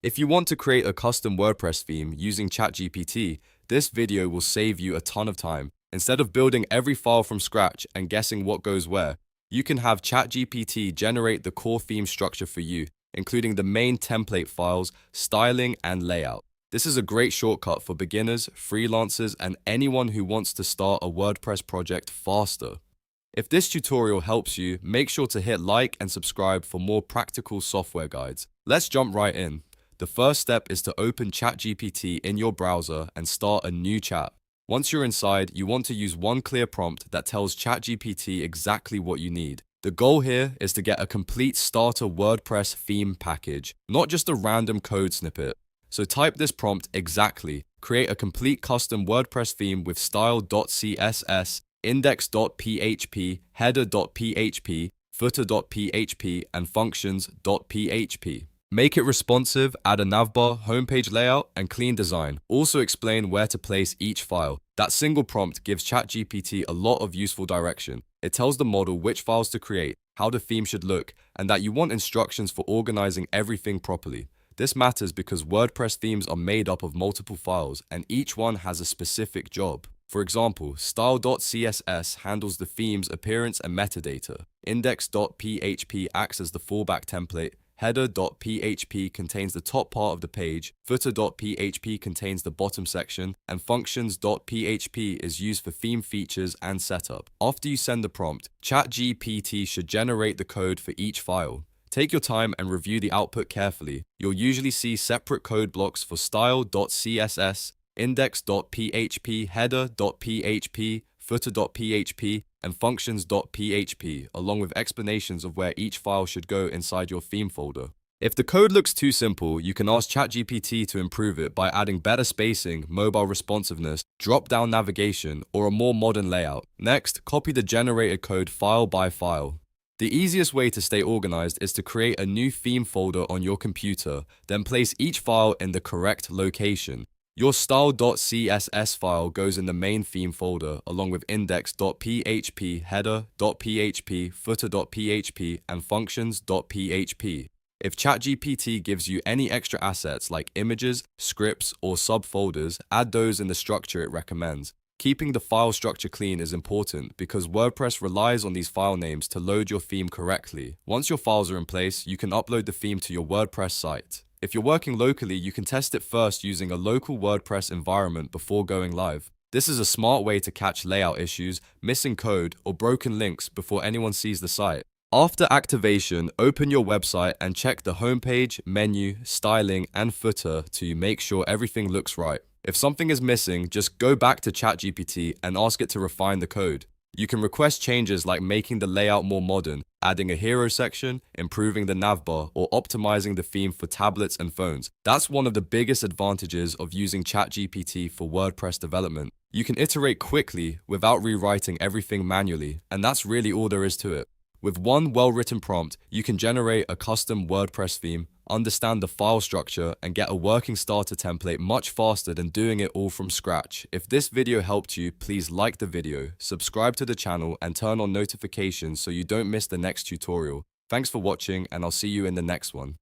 If you want to create a custom WordPress theme using ChatGPT, this video will save you a ton of time. Instead of building every file from scratch and guessing what goes where, you can have ChatGPT generate the core theme structure for you, including the main template files, styling, and layout. This is a great shortcut for beginners, freelancers, and anyone who wants to start a WordPress project faster. If this tutorial helps you, make sure to hit like and subscribe for more practical software guides. Let's jump right in. The first step is to open ChatGPT in your browser and start a new chat. Once you're inside, you want to use one clear prompt that tells ChatGPT exactly what you need. The goal here is to get a complete starter WordPress theme package, not just a random code snippet. So type this prompt exactly, create a complete custom WordPress theme with Style.CSS, Index.PHP, Header.PHP, Footer.PHP, and Functions.PHP. Make it responsive, add a navbar, homepage layout, and clean design. Also explain where to place each file. That single prompt gives ChatGPT a lot of useful direction. It tells the model which files to create, how the theme should look, and that you want instructions for organizing everything properly. This matters because WordPress themes are made up of multiple files, and each one has a specific job. For example, Style.CSS handles the theme's appearance and metadata. Index.PHP acts as the fallback template. Header.PHP contains the top part of the page, Footer.PHP contains the bottom section, and Functions.PHP is used for theme features and setup. After you send the prompt, ChatGPT should generate the code for each file. Take your time and review the output carefully. You'll usually see separate code blocks for Style.CSS, Index.PHP, Header.PHP, Footer.PHP, and Functions.PHP, along with explanations of where each file should go inside your theme folder. If the code looks too simple, you can ask ChatGPT to improve it by adding better spacing, mobile responsiveness, drop-down navigation, or a more modern layout. Next, copy the generated code file by file. The easiest way to stay organized is to create a new theme folder on your computer, then place each file in the correct location. Your Style.CSS file goes in the main theme folder, along with Index.PHP, Header.PHP, Footer.PHP, and Functions.PHP. If ChatGPT gives you any extra assets like images, scripts, or subfolders, add those in the structure it recommends. Keeping the file structure clean is important because WordPress relies on these file names to load your theme correctly. Once your files are in place, you can upload the theme to your WordPress site. If you're working locally, you can test it first using a local WordPress environment before going live. This is a smart way to catch layout issues, missing code, or broken links before anyone sees the site. After activation, open your website and check the homepage, menu, styling, and footer to make sure everything looks right. If something is missing, just go back to ChatGPT and ask it to refine the code. You can request changes like making the layout more modern, adding a hero section, improving the navbar, or optimizing the theme for tablets and phones. That's one of the biggest advantages of using ChatGPT for WordPress development. You can iterate quickly without rewriting everything manually, and that's really all there is to it. With one well-written prompt, you can generate a custom WordPress theme, understand the file structure, and get a working starter template much faster than doing it all from scratch. If this video helped you, please like the video, subscribe to the channel, and turn on notifications so you don't miss the next tutorial. Thanks for watching, and I'll see you in the next one.